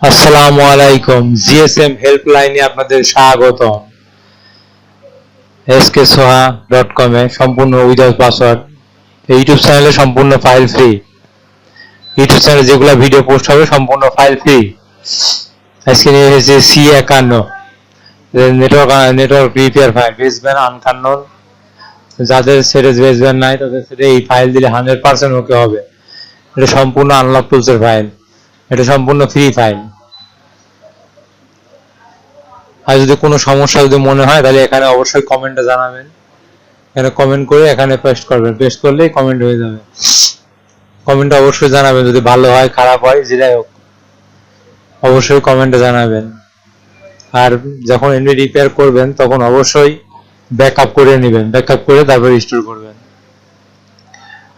আসসালামু আলাইকুম। জিএসএম হেল্পলাইনে আপনাদের স্বাগতম। sksoha.com এ সম্পূর্ণ উইদাউট পাসওয়ার্ড ইউটিউব চ্যানেলে সম্পূর্ণ ফাইল ফ্রি। ইউটিউব চ্যানেলে যেগুলো ভিডিও পোস্ট হবে সম্পূর্ণ ফাইল ফ্রি। আজকে নিয়ে এসেছে C51 network repair file. Baseband আনকান্নন, যাদের সেটেজ বেসব্যান্ড নাই তাদের সেটে এই ফাইল দিলে 100% ওকে হবে। এটা সম্পূর্ণ আনলক টুলসের ফাইল। এটা সম্পূর্ণ ফ্রি ফাইল। আর যদি কোনো সমস্যা যদি মনে হয় তাহলে এখানে অবশ্যই কমেন্টে জানাবেন। এখানে কমেন্ট করে এখানে পেস্ট করবেন, পেস্ট করলেই কমেন্ট হয়ে যাবে। কমেন্টে অবশ্যই জানাবেন, যদি ভালো হয় খারাপ হয় যেটাই হোক অবশ্যই কমেন্টে জানাবেন। আর যখন এমনি রিপেয়ার করবেন তখন অবশ্যই ব্যাকআপ করে নেবেন, ব্যাকআপ করে তারপর রিস্টোর করবেন।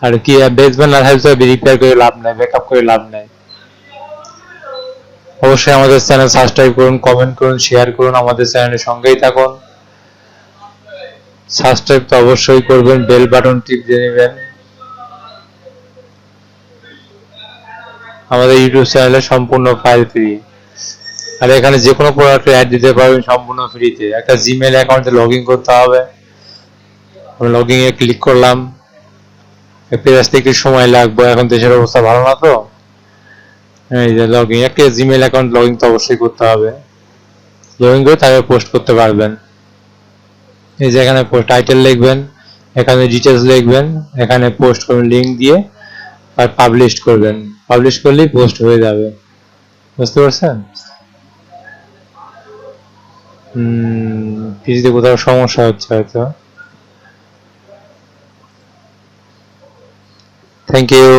আর কি বেসব্যান্ড আর হেল্প রিপেয়ার করে লাভ নাই, ব্যাকআপ করে লাভ নাই। অবশ্যই আমাদের চ্যানেল সাবস্ক্রাইব করুন, কমেন্ট করুন, শেয়ার করুন, আমাদের চ্যানেলের সঙ্গেই থাকুন। সাবস্ক্রাইব তো অবশ্যই করবেন, বেল বাটন টিপ দিয়ে নেবেন। আমাদের ইউটিউব চ্যানেলে সম্পূর্ণ ফাইল ফ্রি। আর এখানে যে কোনো প্রোডাক্টে অ্যাড দিতে পারবেন সম্পূর্ণ ফ্রিতে। একটা জিমেইল অ্যাকাউন্টে লগ ইন করতে হবে। আমি লগ ইন এ ক্লিক করলাম। পেজ আসতে একটু সময় লাগবে, এখন দেশের অবস্থা ভালো না তো। এই যে লগ ইন, একটা জিমেইল অ্যাকাউন্ট লগ ইন তো অবশ্যই করতে হবে। লগ ইন করে তারপরে পোস্ট করতে পারবেন। এই যে এখানে টাইটেল লিখবেন, এখানে ডিটেলস লিখবেন, এখানে পোস্ট করবেন লিংক দিয়ে, আর পাবলিশ করবেন। পাবলিশ করলেই পোস্ট হয়ে যাবে। বুঝতে পারছেন? পিসিতে কোথাও সমস্যা হচ্ছে হয়তো। Thank you.